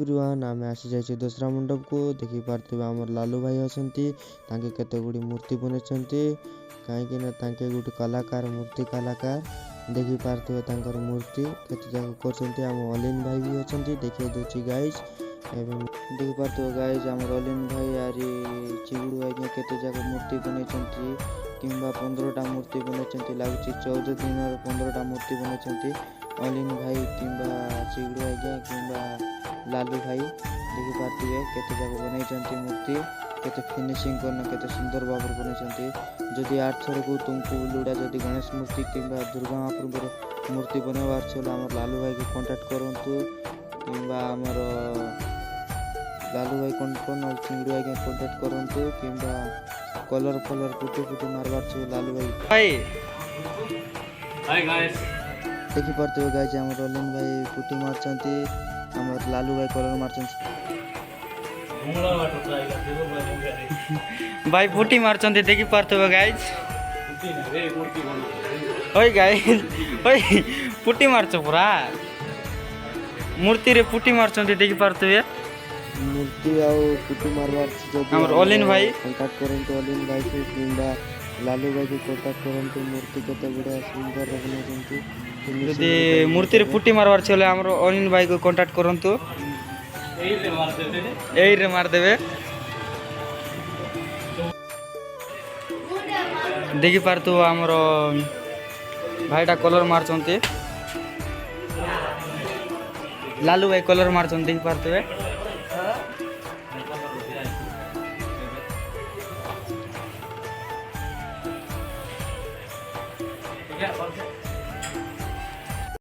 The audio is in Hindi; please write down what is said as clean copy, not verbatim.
एवरीवन आम आसी जाइए दशहरा मंडप को देखी पार्थे आम लालू भाई अच्छा केते गुड़ी मूर्ति बनई कहीं गोटे कलाकार मूर्ति कलाकार देखी पार्थे मूर्ति केते कर अलिन भाई भी अच्छा देखिए दूसरी गाइज एवं देखी पार्थे गाइज आम अलिन भाई आरी चिगुड़ आज्ञा केते मूर्ति बनई कि 15टा मूर्ति बनई लगुच 14 दिन 15टा मूर्ति बनई अलिन भाई कि चिगुड़ आज्ञा कि लालू भाई देखी पार्थे केते बनई मूर्ति केते फिनिशिंग करना केते सुंदर भाव बनई जदि आर्थर को तुमको लुड़ा जदि गणेश मूर्ति कि दुर्गा महाप्रभुर मूर्ति बनवार छे आम लालू भाई को कांटेक्ट करंतु कि आमर लालू भाई कौन चिंगड़ू आज्ञा कांटेक्ट करंतु कि कलर फलर पुटी पुटी मारवार छे लालू भाई हाय गाइस देखी पार्थे गाइज आम अलिन भाई पुटी मारचंती आम लालू भाई कलर मारचंती भाई पुटी मारचंती देखी पार्थे गाइज ओए गाइज ओए पुटी मारछ पूरा मूर्ति रे पुटी मारचंती देखी पार्थे मूर्ति आउ पुटी मारवार हमर अलिन भाई कांटेक्ट करंतु अलिन भाई को किंबा लालू भाई को कांटेक्ट करंतु मूर्ति केते बड़ा सुंदर बनैछंती यदि मूर्ति रे पुटी मारवार छले हमर अलिन भाई को कांटेक्ट करंतु एई रे मार देबे देखि पारतु हमर भाईटा कलर मारचंती लालू भाई कलर मारचंती देखि पारतु